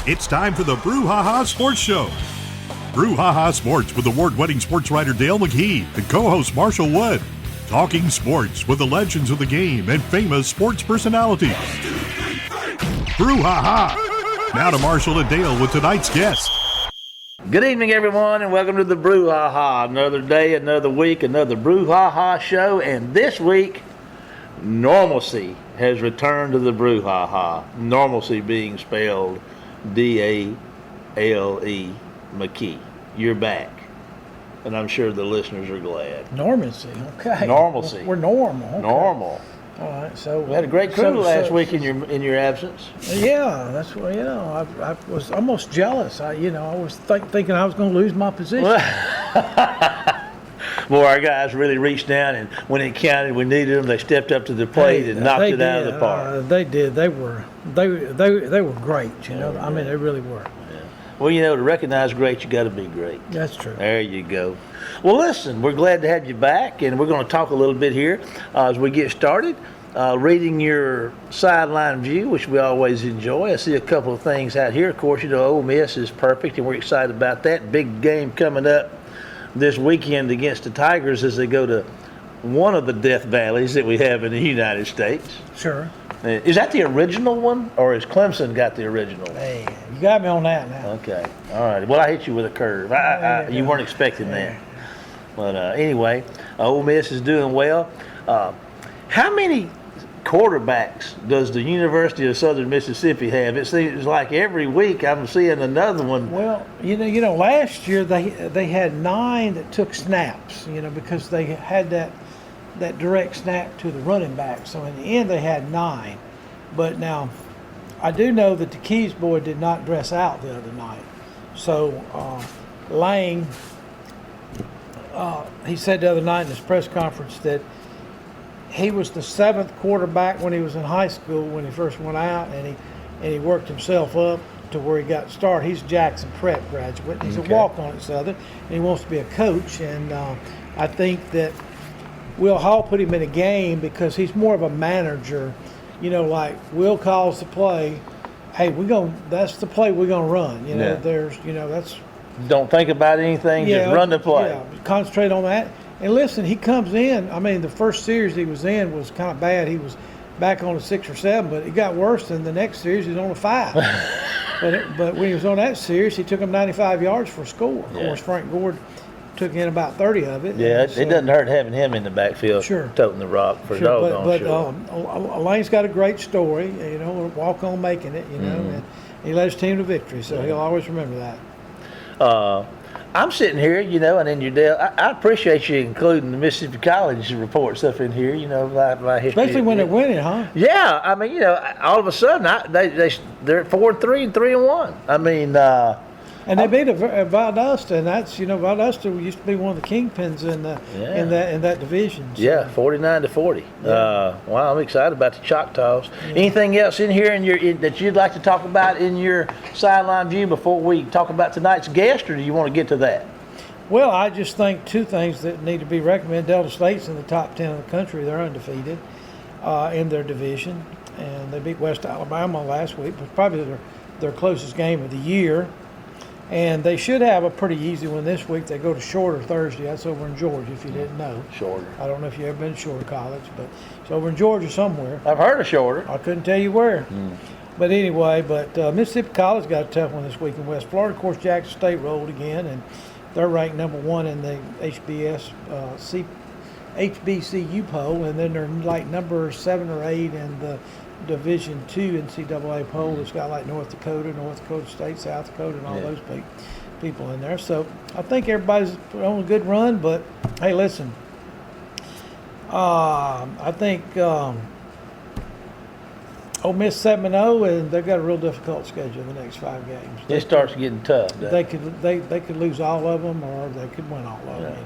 It's time for the Brouhaha Sports Show. Brouhaha Sports with award-winning sports writer Dale McKee and co-host Marshall Wood. Talking sports with the legends of the game and famous sports personalities. Brouhaha. Now to Marshall and Dale with tonight's guest. Good evening, everyone, and welcome to the Brouhaha. Another day, another week, another Brouhaha show, and this week, normalcy has returned to the Brouhaha. Normalcy being spelled D-A-L-E, McKee. You're back, and I'm sure the listeners are glad. Normalcy, okay. Normalcy. We're normal. Okay. Normal. All right, so We had a great crew last week in your absence. Yeah, that's what I was almost jealous. I was thinking I was going to lose my position. Well, our guys really reached down, and when it counted, we needed them. They stepped up to the plate and knocked it out of the park. They did. They were great. I mean, they really were. Yeah. Well, to recognize great, you got to be great. That's true. There you go. Well, listen, we're glad to have you back, and we're going to talk a little bit here as we get started. Reading your sideline view, which we always enjoy. I see a couple of things out here. Of course, Ole Miss is perfect, and we're excited about that. Big game coming up this weekend against the Tigers as they go to one of the Death Valleys that we have in the United States. Sure. Is that the original one, or has Clemson got the original? Hey, you got me on that now. Okay. All right. Well, I hit you with a curve. You weren't expecting that. But anyway, Ole Miss is doing well. How many quarterbacks does the University of Southern Mississippi have? It seems like every week I'm seeing another one. Well, last year they had 9 that took snaps, because they had that direct snap to the running back. So in the end they had 9. But now I do know that the Keys boy did not dress out the other night. So Lang, he said the other night in his press conference that he was the 7th quarterback when he was in high school when he first went out, and he worked himself up to where he got started. He's a Jackson Prep graduate. He's a walk-on at Southern, and he wants to be a coach. And I think that Will Hall put him in a game because he's more of a manager. Like Will calls the play. Hey, that's the play we're gonna run. That's. Don't think about anything. Just run the play. Yeah, concentrate on that. And listen, he comes in. I mean, the first series he was in was kind of bad. He was back on a 6 or 7, but it got worse than the next series. He was on a 5. but when he was on that series, he took him 95 yards for a score. Of course, Frank Gord took in about 30 of it. Yeah, it doesn't hurt having him in the backfield, toting the rock for doggone sure. But Lane's got a great story. Walk on making it. And he led his team to victory. So he'll always remember that. I'm sitting here, and in your Dale, I appreciate you including the Mississippi College report stuff in here, my history. Especially when they're winning, huh? Yeah, I mean, all of a sudden they're at 4-3 and 3-1. I mean, and they beat Valdosta, and that's Valdosta used to be one of the kingpins in that division. So. Yeah, 49-40. Yeah. Wow, I'm excited about the Choctaws. Yeah. Anything else in here that you'd like to talk about in your sideline view before we talk about tonight's guest, or do you want to get to that? Well, I just think 2 things that need to be recommended. Delta State's in the top 10 of the country. They're undefeated in their division, and they beat West Alabama last week. It was probably their closest game of the year. And they should have a pretty easy one this week. They go to Shorter Thursday. That's over in Georgia, if you didn't know. Shorter. I don't know if you've ever been to Shorter College, but it's over in Georgia somewhere. I've heard of Shorter. I couldn't tell you where. But anyway, Mississippi College got a tough one this week in West Florida. Of course, Jackson State rolled again, and they're ranked number 1 in the HBCU poll, and then they're like number 7 or 8 in the Division II NCAA poll. It's got like North Dakota State, South Dakota, and all those people in there. So I think everybody's on a good run. But hey, listen, I think Ole Miss 7-0, and they've got a real difficult schedule the next 5 games. It starts getting tough. They could lose all of them, or they could win all of them.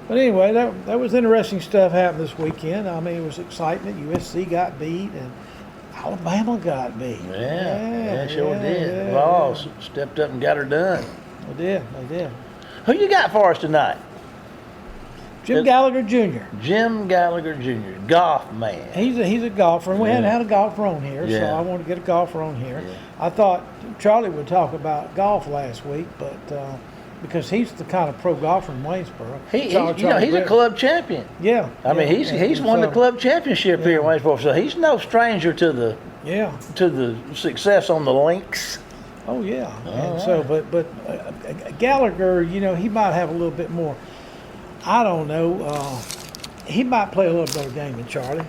But anyway, that was interesting stuff happened this weekend. I mean, it was excitement. USC got beat, and Alabama got beat. Yeah, sure did. Vols stepped up and got her done. They did. Who you got for us tonight? Jim Galliger Jr. Jim Galliger Jr., golf man. He's a golfer, and we hadn't had a golfer on here, so Yeah. I wanted to get a golfer on here. Yeah. I thought Charlie would talk about golf last week, but because he's the kind of pro golfer in Waynesboro. He's a club champion. Yeah. I mean, he's won the club championship here in Waynesboro, so he's no stranger to the success on the links. Oh yeah. And so, but Gallagher, he might have a little bit more. I don't know. He might play a little better game than Charlie,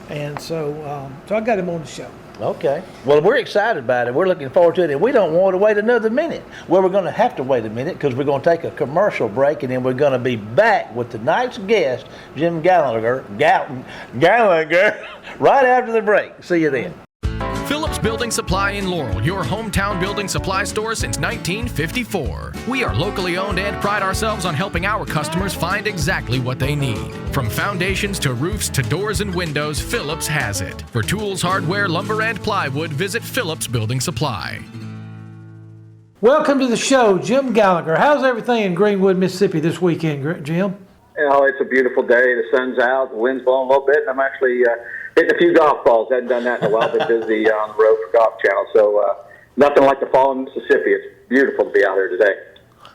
and so I got him on the show. Okay. Well, we're excited about it. We're looking forward to it, and we don't want to wait another minute. Well, we're going to have to wait a minute because we're going to take a commercial break, and then we're going to be back with tonight's guest, Jim Galliger, right after the break. See you then. Phillips Building Supply in Laurel, your hometown building supply store since 1954. We are locally owned and pride ourselves on helping our customers find exactly what they need. From foundations to roofs to doors and windows, Phillips has it. For tools, hardware, lumber, and plywood, visit Phillips Building Supply. Welcome to the show, Jim Galliger. How's everything in Greenwood, Mississippi this weekend, Jim? It's a beautiful day. The sun's out, the wind's blowing a little bit, and I'm actually hitting a few golf balls. Hadn't done that in a while. Been busy on the road for Golf Channel, so nothing like the fall in Mississippi. It's beautiful to be out here today.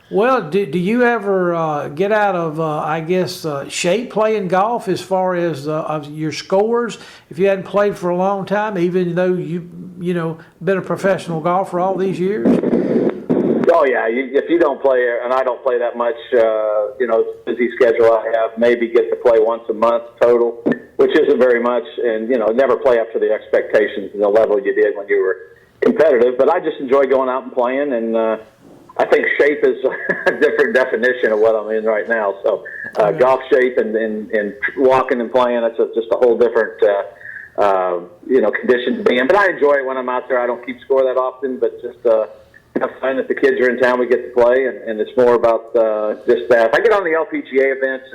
Well, do you ever get out of, shape playing golf as far as your scores? If you hadn't played for a long time, even though you've been a professional golfer all these years? Oh, yeah. If you don't play, and I don't play that much, busy schedule I have, maybe get to play once a month total, which isn't very much, and, never play up to the expectations and the level you did when you were competitive. But I just enjoy going out and playing, and I think shape is a different definition of what I'm in right now. So golf shape and walking and playing, that's just a whole different, condition to be in. But I enjoy it when I'm out there. I don't keep score that often, but just have fun. If the kids are in town, we get to play, and it's more about just that. If I get on the LPGA events,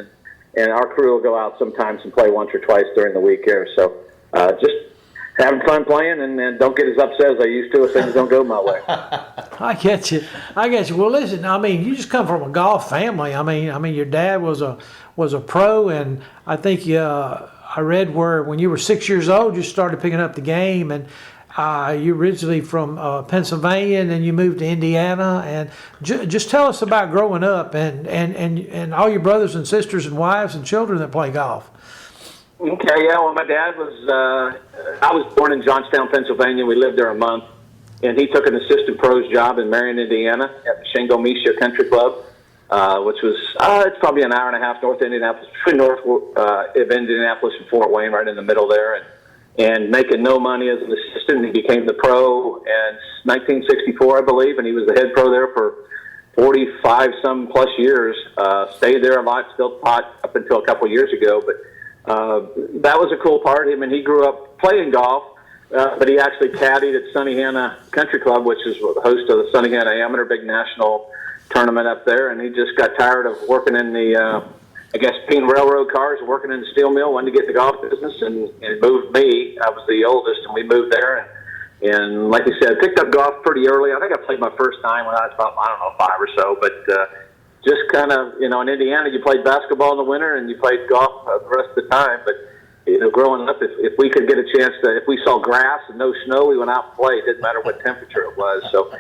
and our crew will go out sometimes and play once or twice during the week here. So just having fun playing, and don't get as upset as I used to if things don't go my way. I get you. Well, listen, you just come from a golf family. Your dad was a pro, and I think I read where when you were 6 years old, you started picking up the game, and you originally from Pennsylvania, and then you moved to Indiana. And just tell us about growing up and all your brothers and sisters and wives and children that play golf. Okay, yeah. Well, my dad was. I was born in Johnstown, Pennsylvania. We lived there a month, and he took an assistant pro's job in Marion, Indiana, at the Shingo-Misha Country Club, which was it's probably an hour and a half north of Indianapolis, between north of Indianapolis and Fort Wayne, right in the middle there. And making no money as an assistant, he became the pro in 1964, I believe, and he was the head pro there for 45-some plus years. Stayed there a lot, still taught up until a couple of years ago, but that was a cool part. He grew up playing golf, but he actually caddied at Sunnyhanna Country Club, which is the host of the Sunnyhanna Amateur, big national tournament up there, and he just got tired of working in the being railroad cars, working in the steel mill, wanted to get in the golf business, and moved me. I was the oldest, and we moved there. And like you said, picked up golf pretty early. I think I played my first time when I was about, 5 or so. But just kind of, in Indiana, you played basketball in the winter, and you played golf the rest of the time. But, growing up, if we could get a chance if we saw grass and no snow, we went out and played. It didn't matter what temperature it was. So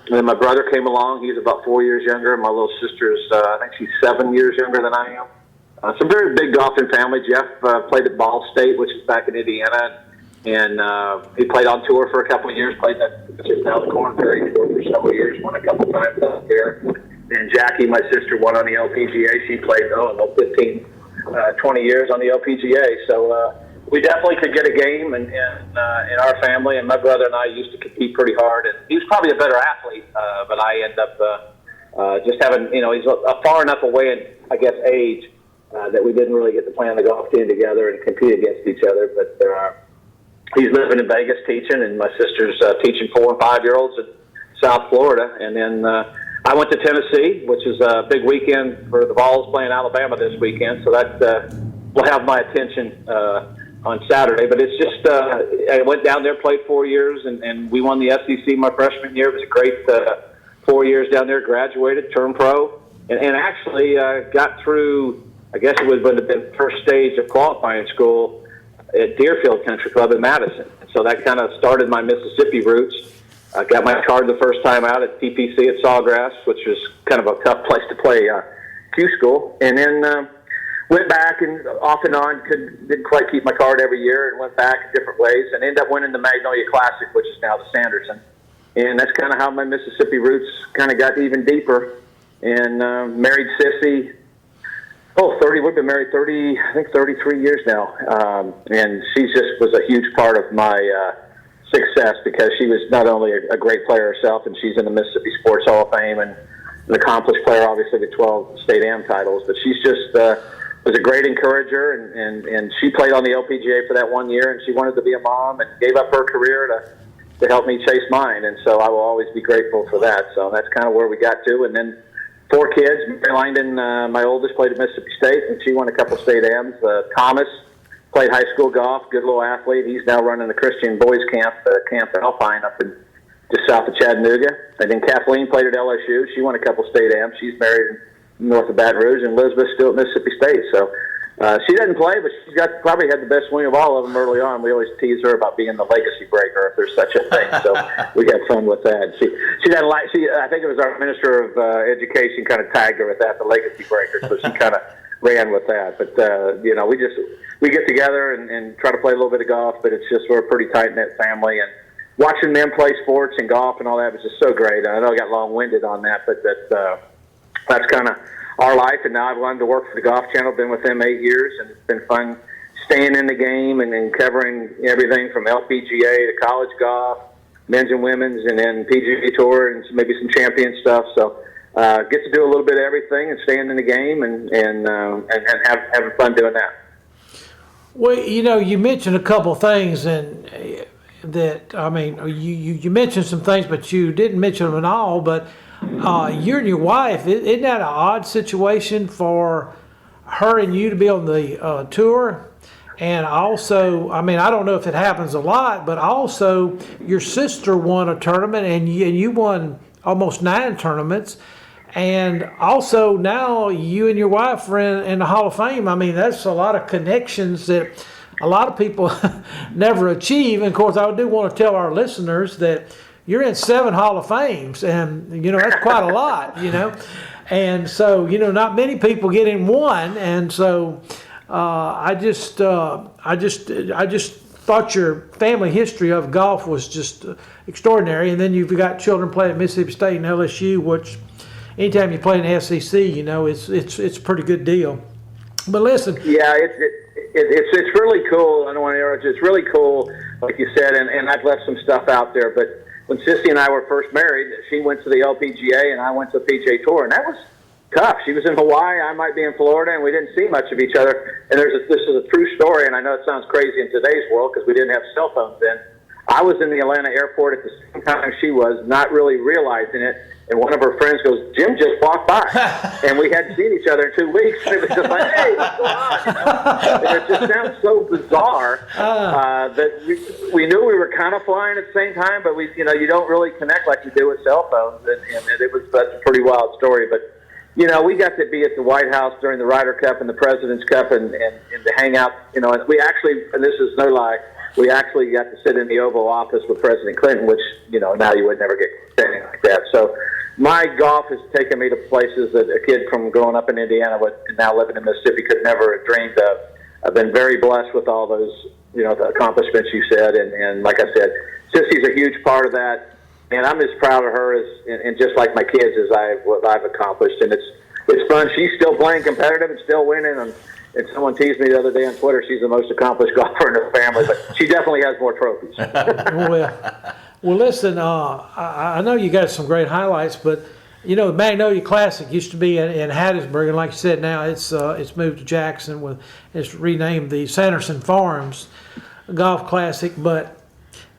then my brother came along. He's about 4 years younger. My little sister's, I think she's 7 years younger than I am. So very big golfing family. Jeff played at Ball State, which is back in Indiana. And he played on tour for a couple of years, played just now the Corn Ferry Tour for several years, won a couple times out there. And Jackie, my sister, won on the LPGA. She played, 15, 20 years on the LPGA. So we definitely could get a game in our family. And my brother and I used to compete pretty hard. And he was probably a better athlete, but I ended up just having, he's far enough away in, age that we didn't really get to play on the golf team together and compete against each other. But he's living in Vegas teaching, and my sister's teaching 4- and 5-year-olds in South Florida. And then I went to Tennessee, which is a big weekend for the Vols playing Alabama this weekend. So that will have my attention on Saturday. But it's just I went down there, played 4 years, and we won the SEC my freshman year. It was a great 4 years down there, graduated, turned pro. and actually got through, I guess it would have been the first stage of qualifying school at Deerfield Country Club in Madison. So that kind of started my Mississippi roots. I got my card the first time out at TPC at Sawgrass, which was kind of a tough place to play Q school. And then went back and off and on, didn't quite keep my card every year, and went back different ways and ended up winning the Magnolia Classic, which is now the Sanderson. And that's kind of how my Mississippi roots kind of got even deeper. And married Sissy. We've been married 33 years now. And she just was a huge part of my success, because she was not only a great player herself, and she's in the Mississippi Sports Hall of Fame and an accomplished player, obviously, with 12 state AM titles, but she's just was a great encourager, and she played on the LPGA for that 1 year, and she wanted to be a mom and gave up her career to help me chase mine, and so I will always be grateful for that. So that's kind of where we got to. And then 4 kids. Mary Langdon, my oldest, played at Mississippi State, and she won a couple state AMs. Thomas played high school golf, good little athlete. He's now running the Christian Boys Camp, Camp Alpine up in just south of Chattanooga. And then Kathleen played at LSU. She won a couple state AMs. She's married north of Baton Rouge, and Elizabeth's still at Mississippi State. So she doesn't play, but she's probably had the best swing of all of them early on. We always tease her about being the legacy breaker, if there's such a thing. So we had fun with that. She doesn't like. I think it was our minister of education kind of tagged her with that, the legacy breaker. So she kind of ran with that. But we get together and try to play a little bit of golf. But it's just, we're a pretty tight knit family, and watching them play sports and golf and all that was just so great. I know I got long-winded on that, but that's kind of our life. And now I've gone to work for the Golf Channel, been with them 8 years, and it's been fun staying in the game and covering everything from LPGA to college golf, men's and women's, and then PGA Tour and maybe some champion stuff. So get to do a little bit of everything and staying in the game and having fun doing that. Well, you mentioned a couple things, and you mentioned some things, but you didn't mention them at all. But you and your wife, isn't that an odd situation for her and you to be on the tour? And also, I don't know if it happens a lot, but also your sister won a tournament, and you won almost 9 tournaments. And also now you and your wife are in the Hall of Fame. That's a lot of connections that a lot of people never achieve. And of course, I do want to tell our listeners that you're in 7 Hall of Fames, and that's quite a lot, And so, not many people get in one. And so I just thought your family history of golf was just extraordinary. And then you've got children playing at Mississippi State and LSU, which anytime you play in the SEC, it's a pretty good deal. But listen, yeah, it's really cool. I don't want to interrupt you. It's really cool, like you said, and I've left some stuff out there. But when Sissy and I were first married, she went to the LPGA and I went to the PGA Tour, and that was tough. She was in Hawaii, I might be in Florida, and we didn't see much of each other. And this is a true story, and I know it sounds crazy in today's world because we didn't have cell phones then. I was in the Atlanta airport at the same time she was, not really realizing it. And one of her friends goes, "Jim just walked by." And we hadn't seen each other in 2 weeks. And it was just like, "Hey, what's going on?" And it just sounds so bizarre that we knew we were kind of flying at the same time, but you don't really connect like you do with cell phones. And that's a pretty wild story. But, we got to be at the White House during the Ryder Cup and the President's Cup and to hang out. And we actually, and this is no lie, we actually got to sit in the Oval Office with President Clinton, which, now you would never get anything like that. So my golf has taken me to places that a kid from growing up in Indiana and now living in Mississippi could never have dreamed of. I've been very blessed with all those, the accomplishments you said. And like I said, Sissy's a huge part of that. And I'm as proud of her and just like my kids as what I've accomplished. And it's fun. She's still playing competitive and still winning. And someone teased me the other day on Twitter, she's the most accomplished golfer in her family, but she definitely has more trophies. Well, listen, I know you got some great highlights, but, the Magnolia Classic used to be in Hattiesburg, and like you said, now it's moved to Jackson. It's renamed the Sanderson Farms Golf Classic. But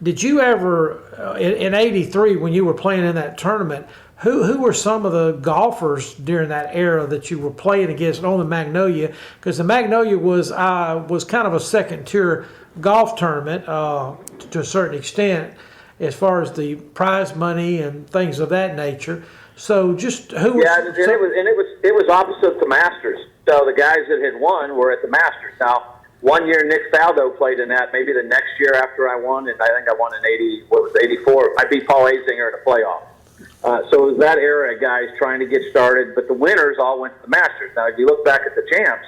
did you ever, in '83, when you were playing in that tournament, who were some of the golfers during that era that you were playing against on the Magnolia? Because the Magnolia was kind of a second-tier golf tournament to a certain extent as far as the prize money and things of that nature. So just who was? Yeah, and it was opposite the Masters. So the guys that had won were at the Masters. Now, one year Nick Faldo played in that. Maybe the next year after I won, and I think I won in '84. I beat Paul Azinger in a playoff. So it was that era of guys trying to get started, but the winners all went to the Masters. Now, if you look back at the champs,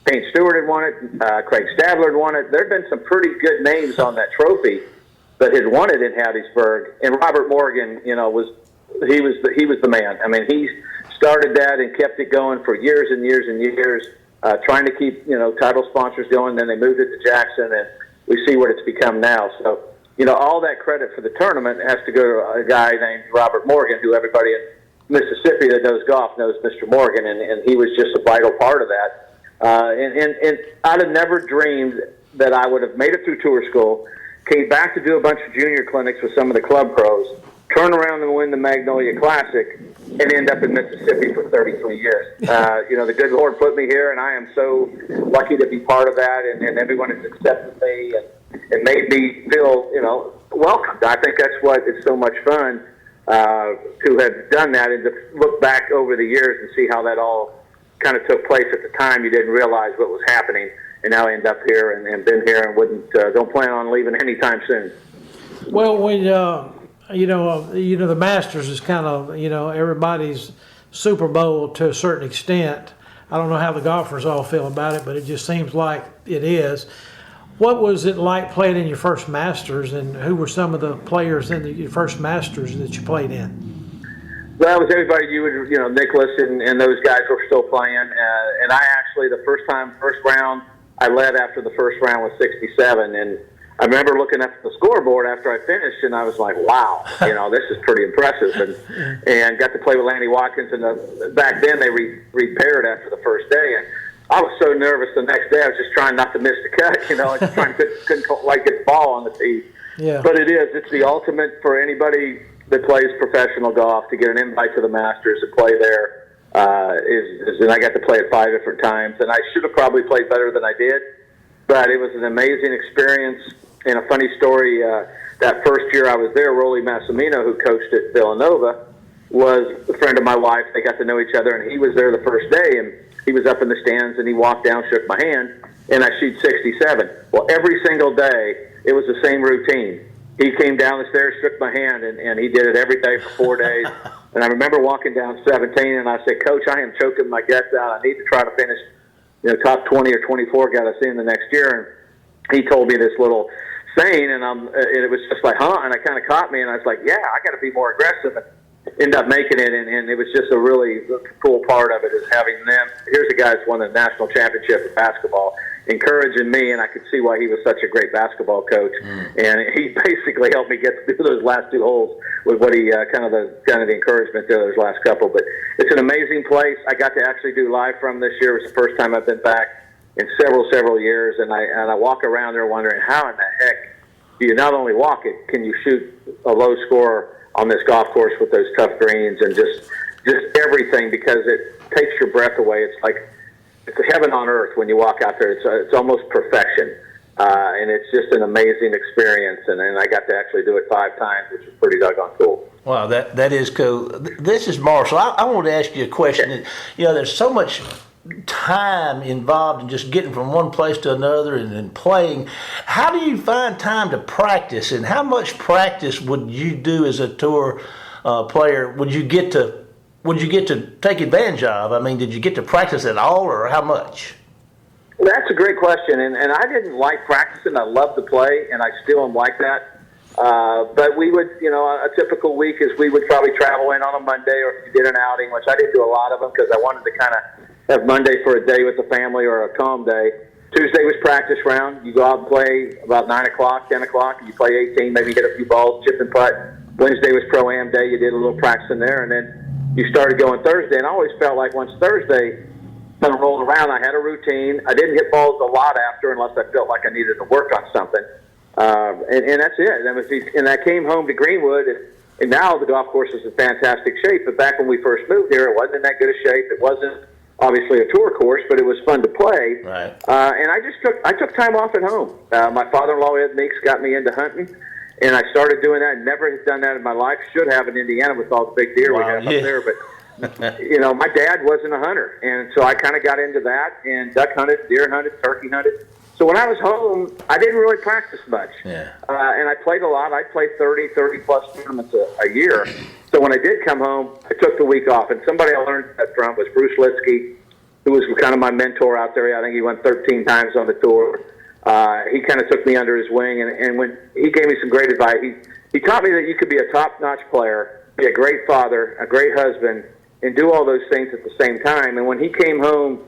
Payne Stewart had won it, Craig Stadler had won it. There had been some pretty good names on that trophy that had won it in Hattiesburg, and Robert Morgan, you know, was the man. I mean, he started that and kept it going for years and years and years, trying to keep, you know, title sponsors going. Then they moved it to Jackson, and we see what it's become now. So, you know, all that credit for the tournament has to go to a guy named Robert Morgan, who everybody in Mississippi that knows golf knows Mr. Morgan, and he was just a vital part of that. And I'd have never dreamed that I would have made it through tour school, came back to do a bunch of junior clinics with some of the club pros, turn around and win the Magnolia Classic, and end up in Mississippi for 33 years. You know, the good Lord put me here, and I am so lucky to be part of that, and everyone has accepted me and made me feel, you know, welcomed. I think that's what it's so much fun to have done that, and to look back over the years and see how that all kind of took place. At the time, you didn't realize what was happening, and now I end up here and been here and don't plan on leaving anytime soon. Well, when you know, the Masters is kind of, you know, everybody's Super Bowl to a certain extent. I don't know how the golfers all feel about it, but it just seems like it is. What was it like playing in your first Masters, and who were some of the players in your first Masters that you played in? Well, it was everybody you know, Nicholas and those guys were still playing. And I actually, the first round, I led after the first round with 67. And I remember looking at the scoreboard after I finished, and I was like, wow, you know, this is pretty impressive. And got to play with Lanny Watkins. And back then they repaired after the first day. And I was so nervous the next day. I was just trying not to miss the cut, you know, and trying couldn't quite get the ball on the tee. Yeah. But it's the ultimate for anybody that plays professional golf to get an invite to the Masters to play there. And I got to play it 5 different times, and I should have probably played better than I did, but it was an amazing experience. And a funny story, that first year I was there, Rolly Massimino, who coached at Villanova, was a friend of my wife. They got to know each other, and he was there the first day, and he was up in the stands, and he walked down, shook my hand, and I shoot 67. Well, every single day, it was the same routine. He came down the stairs, shook my hand, and he did it every day for 4 days. And I remember walking down 17, and I said, Coach, I am choking my guts out. I need to try to finish, you know, top 20 or 24, got us in the next year. And he told me this little saying, and it was just like, huh? And it kind of caught me, and I was like, yeah, I got to be more aggressive. And end up making it, and it was just a really cool part of it is having them. Here's a guy that's won the national championship of basketball, encouraging me, and I could see why he was such a great basketball coach. And he basically helped me get through those last 2 holes with what he kind of the encouragement there those last couple. But it's an amazing place. I got to actually do live from this year. It was the first time I've been back in several years, and I walk around there wondering how in the heck do you not only walk it, can you shoot a low score on this golf course with those tough greens and just everything, because it takes your breath away. It's like it's heaven on earth when you walk out there. It's almost perfection, and it's just an amazing experience. And I got to actually do it 5 times, which is pretty doggone cool. Wow, that is cool. This is Marshall. I want to ask you a question. You know, there's so much time involved in just getting from one place to another and playing. How do you find time to practice, and how much practice would you do as a tour player? Would you get to take advantage of? I mean, did you get to practice at all, or how much? Well, that's a great question, and I didn't like practicing. I love to play, and I still am like that. But we would, you know, a typical week is we would probably travel in on a Monday, or if you did an outing, which I didn't do a lot of them because I wanted to kind of have Monday for a day with the family or a calm day. Tuesday was practice round. You go out and play about 9 o'clock, 10 o'clock, and you play 18, maybe hit a few balls, chip and putt. Wednesday was Pro-Am day. You did a little practice in there, and then you started going Thursday. And I always felt like once Thursday kind of rolled around, I had a routine. I didn't hit balls a lot after unless I felt like I needed to work on something. And that's it. And I came home to Greenwood, and now the golf course is in fantastic shape. But back when we first moved here, it wasn't in that good a shape. It wasn't obviously a tour course, but it was fun to play. Right. And I took time off at home. My father-in-law, Ed Meeks, got me into hunting, And I started doing that. Never had done that in my life. Should have in Indiana with all the big deer we have up there. But, you know, my dad wasn't a hunter. And so I kind of got into that and duck hunted, deer hunted, turkey hunted. So when I was home, I didn't really practice much. Yeah. And I played a lot. I played 30-plus tournaments a year. So when I did come home, I took the week off. And somebody I learned that from was Bruce Litsky, who was kind of my mentor out there. I think he won 13 times on the tour. He kind of took me under his wing, and when he gave me some great advice. He taught me that you could be a top-notch player, be a great father, a great husband, and do all those things at the same time. And when he came home,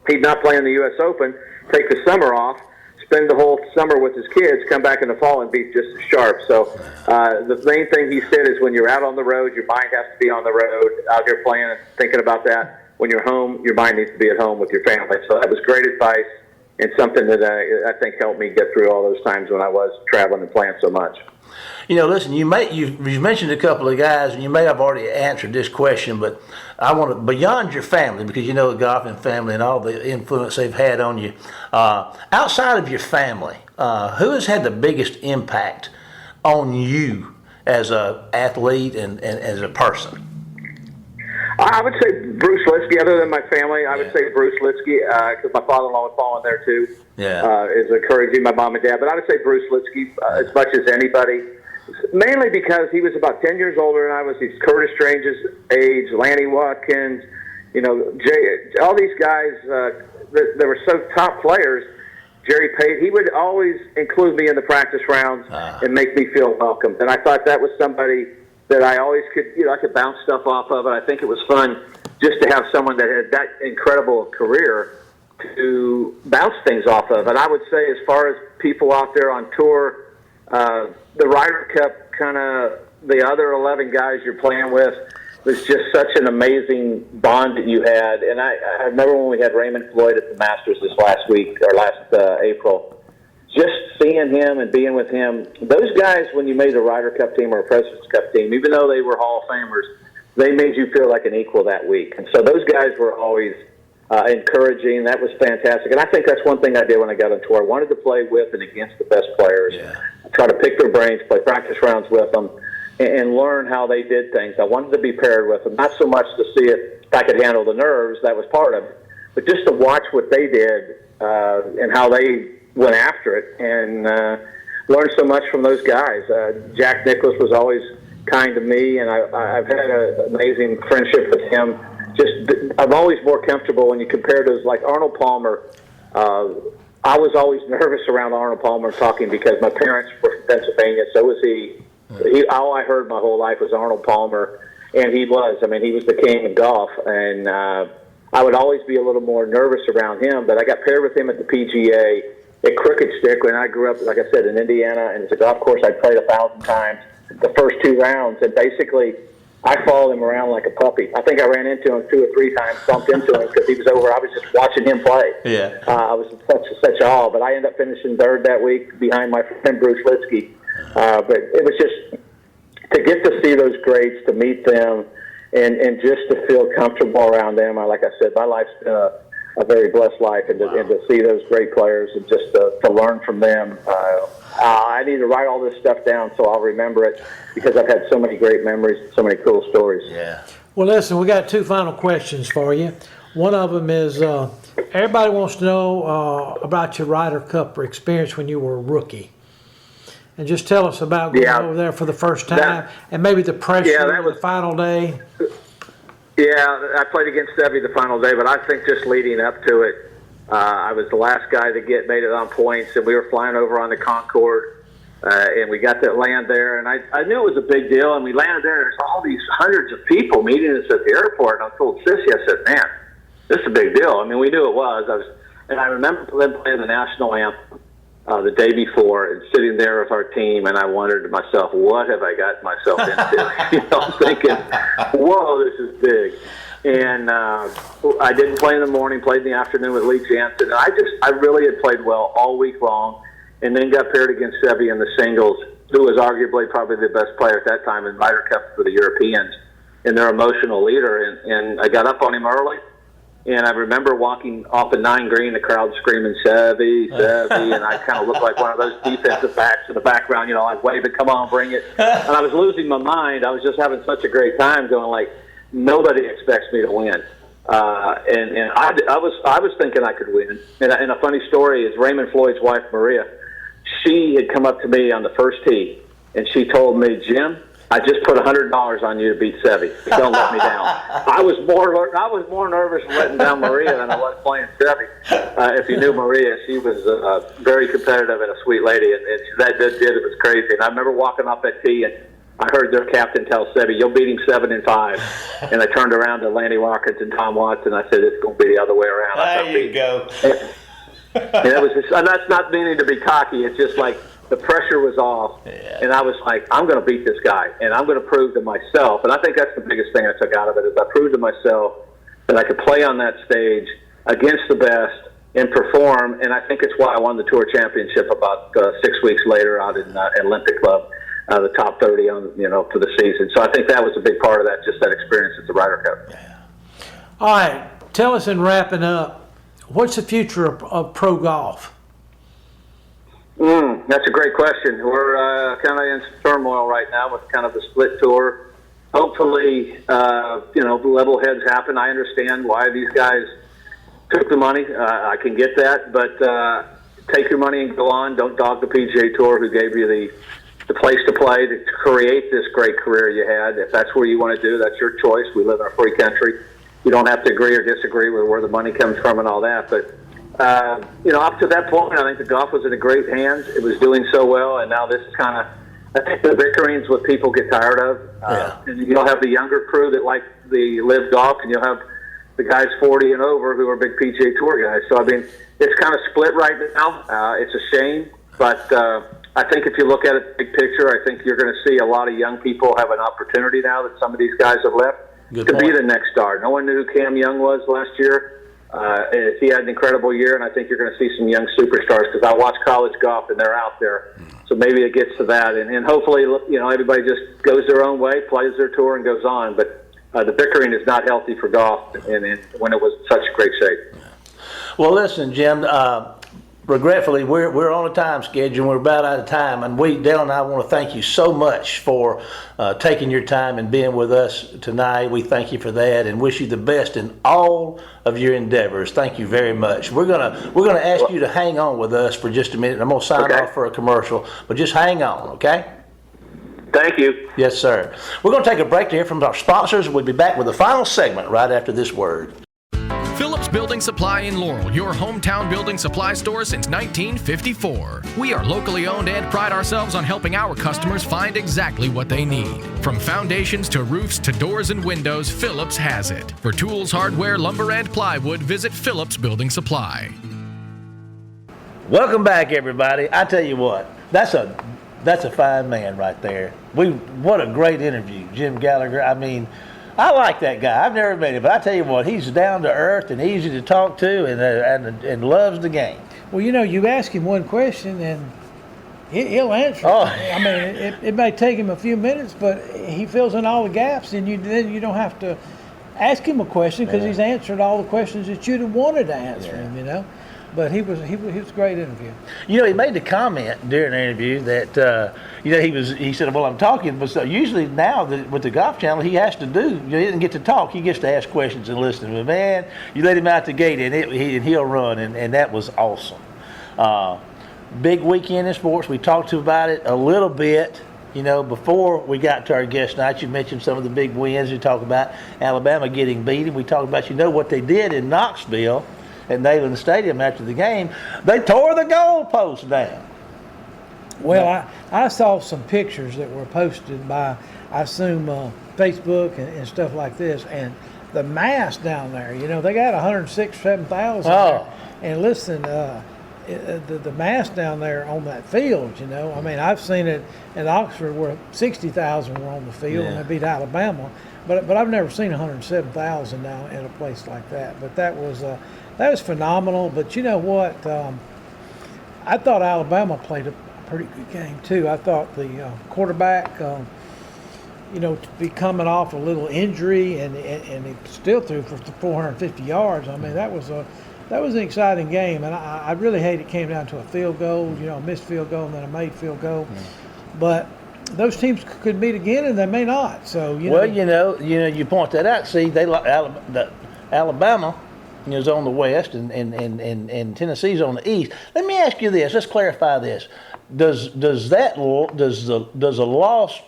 he'd not play in the U.S. Open, take the summer off, spend the whole summer with his kids, come back in the fall and be just as sharp. So the main thing he said is when you're out on the road, your mind has to be on the road, out here playing and thinking about that. When you're home, your mind needs to be at home with your family. So that was great advice. And something that I think helped me get through all those times when I was traveling and playing so much. You know, listen, you've mentioned a couple of guys, and you may have already answered this question, but I want to, beyond your family, because you know the golfing family and all the influence they've had on you, outside of your family, who has had the biggest impact on you as an athlete and as a person? I would say Bruce Litsky. Other than my family, I would say Bruce Litsky because my father-in-law would fall in there too. Is encouraging my mom and dad. But I would say Bruce Litsky as much as anybody, mainly because he was about 10 years older than I was. He's Curtis Strange's age, Lanny Watkins, you know, Jay, all these guys that were so top players. Jerry Pate, he would always include me in the practice rounds and make me feel welcome. And I thought that was somebody that I always could, you know, I could bounce stuff off of, and I think it was fun just to have someone that had that incredible career to bounce things off of. And I would say as far as people out there on tour, the Ryder Cup, kind of the other 11 guys you're playing with, was just such an amazing bond that you had. And I remember when we had Raymond Floyd at the Masters this last week, or last April, just seeing him and being with him, those guys, when you made the Ryder Cup team or a President's Cup team, even though they were Hall of Famers, they made you feel like an equal that week. And so those guys were always encouraging. That was fantastic. And I think that's one thing I did when I got on tour. I wanted to play with and against the best players. Try to pick their brains, play practice rounds with them, and learn how they did things. I wanted to be paired with them, not so much to see if I could handle the nerves, that was part of it, but just to watch what they did and how they went after it, and learned so much from those guys. Jack Nicklaus was always kind to me, and I've had an amazing friendship with him. I'm always more comfortable when you compare those, like Arnold Palmer. I was always nervous around Arnold Palmer talking because my parents were from Pennsylvania, so was he. All I heard my whole life was Arnold Palmer, and he was. I mean, he was the king of golf, and I would always be a little more nervous around him, but I got paired with him at the PGA at Crooked Stick when I grew up, like I said, in Indiana, and it's a golf course I played 1,000 times the first 2 rounds, and basically I followed him around like a puppy. I think I ran into him 2 or 3 times, bumped into him because he was over. I was just watching him play. I was in such awe, but I ended up finishing 3rd that week behind my friend Bruce Litsky. But it was just to get to see those greats, to meet them, and just to feel comfortable around them. Like I said, my life's been a very blessed life, and to see those great players and just to learn from them. I need to write all this stuff down so I'll remember it because I've had so many great memories, so many cool stories. Well, listen, we got 2 final questions for you. One of them is everybody wants to know about your Ryder Cup experience when you were a rookie. And just tell us about going over there for the first time and maybe the pressure of the final day. I played against Seve the final day, but I think just leading up to it, I was the last guy to made it on points, and we were flying over on the Concorde, and we got to land there, and I knew it was a big deal, and we landed there, and there's all these hundreds of people meeting us at the airport, and I told Sissy, I said, man, this is a big deal. I mean, we knew it was. And I remember them playing the national anthem the day before and sitting there with our team, and I wondered to myself, what have I gotten myself into? Thinking, whoa, this is big. And I didn't play in the morning, played in the afternoon with Lee Jansen. And I really had played well all week long, and then got paired against Seve in the singles, who was arguably probably the best player at that time in Ryder Cup for the Europeans, and their emotional leader. And I got up on him early, And I remember walking off of 9 Green, the crowd screaming, Sevy, Sevy, and I kind of looked like one of those defensive backs in the background, like waving, come on, bring it. And I was losing my mind. I was just having such a great time going like, nobody expects me to win. And I was thinking I could win. And a funny story is Raymond Floyd's wife, Maria, she had come up to me on the first tee, and she told me, Jim, I just put $100 on you to beat Sevy. Don't let me down. I was more nervous letting down Maria than I was playing Sevy. If you knew Maria, she was very competitive and a sweet lady, and that did it was crazy. And I remember walking off that tee, and I heard their captain tell Sevy, "You'll beat him 7-5." And I turned around to Lanny Watkins and Tom Watson. I said, "It's going to be the other way around." There you go. And it was just, and that's not meaning to be cocky. It's just like, the pressure was off, and I was like, I'm going to beat this guy, and I'm going to prove to myself. And I think that's the biggest thing I took out of it, is I proved to myself that I could play on that stage against the best and perform. And I think it's why I won the Tour Championship about 6 weeks later out in Olympic Club, the top 30 on for the season. So I think that was a big part of that, just that experience at the Ryder Cup. Yeah. All right, tell us in wrapping up, what's the future of pro golf? That's a great question. We're kind of in turmoil right now with kind of the split tour. Hopefully, level heads happen. I understand why these guys took the money. I can get that, but take your money and go on. Don't dog the PGA Tour, who gave you the place to play to create this great career you had. If that's where you want to do, that's your choice. We live in a free country. You don't have to agree or disagree with where the money comes from and all that, but up to that point, I think the golf was in great hands. It was doing so well, and now this is kind of, I think the bickering's what people get tired of. And you'll have the younger crew that like the live golf, and you'll have the guys 40 and over who are big PGA Tour guys. So, I mean, it's kind of split right now. It's a shame, but I think if you look at it big picture, I think you're going to see a lot of young people have an opportunity now that some of these guys have left to be the next star. No one knew who Cam Young was last year. He had an incredible year, and I think you're going to see some young superstars, because I watch college golf and they're out there. So maybe it gets to that, and hopefully, everybody just goes their own way, plays their tour, and goes on. But the bickering is not healthy for golf, and when it was in such great shape. Well, listen, Jim. Regretfully, we're on a time schedule, and we're about out of time. And Dale and I want to thank you so much for taking your time and being with us tonight. We thank you for that, and wish you the best in all of your endeavors. Thank you very much. We're gonna ask you to hang on with us for just a minute. I'm gonna sign off for a commercial, but just hang on, okay? Thank you. Yes, sir. We're gonna take a break to hear from our sponsors. We'll be back with the final segment right after this word. Phillips Building Supply in Laurel, your hometown building supply store since 1954. We are locally owned and pride ourselves on helping our customers find exactly what they need. From foundations to roofs to doors and windows, Phillips has it. For tools, hardware, lumber, and plywood, visit Phillips Building Supply. Welcome back, everybody. I tell you what, that's a fine man right there. What a great interview, Jim Galliger. I mean, I like that guy. I've never met him, but I tell you what, he's down to earth and easy to talk to, and loves the game. Well, you ask him one question and he'll answer. Oh. I mean, it may take him a few minutes, but he fills in all the gaps, and then you don't have to ask him a question, because he's answered all the questions that you'd have wanted to answer him. But he was a great interview. He made the comment during the interview that he said, well, I'm talking, but so usually now with the Golf Channel, he has to do. He doesn't get to talk. He gets to ask questions and listen. But man, you let him out the gate and he'll run, and that was awesome. Big weekend in sports. We talked about it a little bit. Before we got to our guest night, you mentioned some of the big wins. You talked about Alabama getting beaten. We talked about what they did in Knoxville at Neyland Stadium after the game. They tore the goalpost down. Well, I saw some pictures that were posted by, I assume, Facebook and stuff like this, and the mass down there, they got 106,000, 7,000 there. And listen, the mass down there on that field, I mean, I've seen it in Oxford where 60,000 were on the field and they beat Alabama, but I've never seen 107,000 down in a place like that. But that was phenomenal. But you know what? I thought Alabama played a pretty good game too. I thought the quarterback to be coming off a little injury and he still threw for 450 yards. I mean, that was an exciting game, and I really hate it came down to a field goal, a missed field goal and then a made field goal. But those teams could meet again, and they may not. So you point that out. See, Alabama is on the west, and Tennessee's on the east. Let me ask you this. Let's clarify this. Does a loss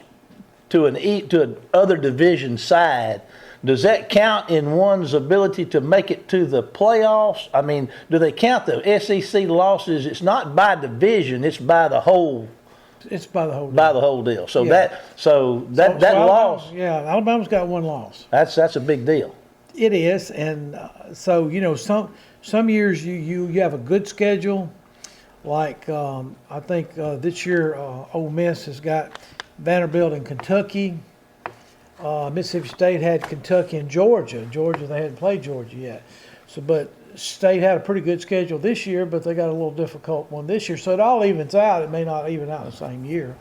to an other division side, does that count in one's ability to make it to the playoffs? I mean, do they count the SEC losses? It's not by division; it's by the whole. It's by the whole deal. By the whole deal. So yeah. that loss. Yeah, Alabama's got one loss. That's a big deal. It is, and so some years you have a good schedule. Like I think this year Ole Miss has got Vanderbilt and Kentucky. Mississippi State had Kentucky and Georgia. They hadn't played Georgia yet. But State had a pretty good schedule this year, but they got a little difficult one this year. So it all evens out. It may not even out in the same year.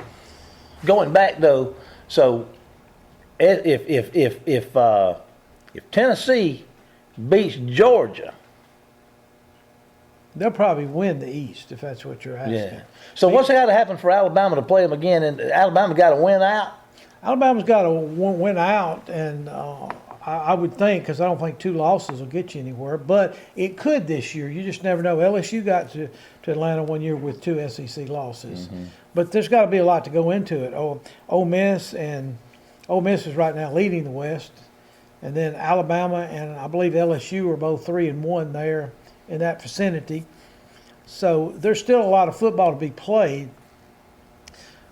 Going back though, so if Tennessee beats Georgia, they'll probably win the East if that's what you're asking. Yeah. So what's got to happen for Alabama to play them again? And Alabama got to win out. Alabama's got to win out, and I would think, because I don't think 2 losses will get you anywhere, but it could this year. You just never know. LSU got to Atlanta one year with 2 SEC losses, but there's got to be a lot to go into it. Ole Miss is right now leading the West, and then Alabama and I believe LSU are both 3-1 there in that vicinity. So there's still a lot of football to be played.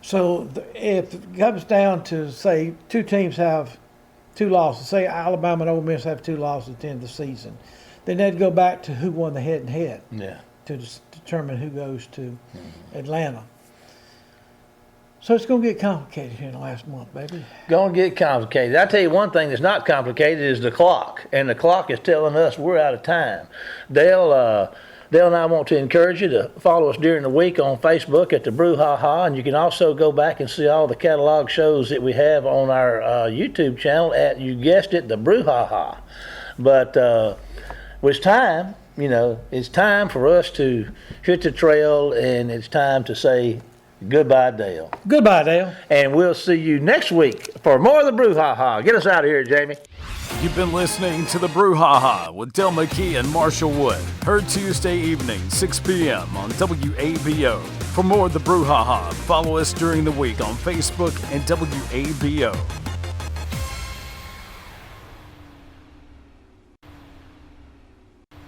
So if it comes down to, say, 2 teams have 2 losses, say Alabama and Ole Miss have 2 losses at the end of the season, then they'd go back to who won the head-and-head to determine who goes to Atlanta. So it's going to get complicated here in the last month, baby. Going to get complicated. I tell you one thing that's not complicated is the clock, and the clock is telling us we're out of time. Dale and I want to encourage you to follow us during the week on Facebook at the Brouhaha, and you can also go back and see all the catalog shows that we have on our YouTube channel at, you guessed it, the Brouhaha. But it's time, it's time for us to hit the trail, and it's time to say goodbye, Dale. Goodbye, Dale. And we'll see you next week for more of the Brouhaha. Get us out of here, Jamie. You've been listening to the Brouhaha with Dale McKee and Marshall Wood. Heard Tuesday evening, 6 p.m. on WABO. For more of the Brouhaha, follow us during the week on Facebook and WABO.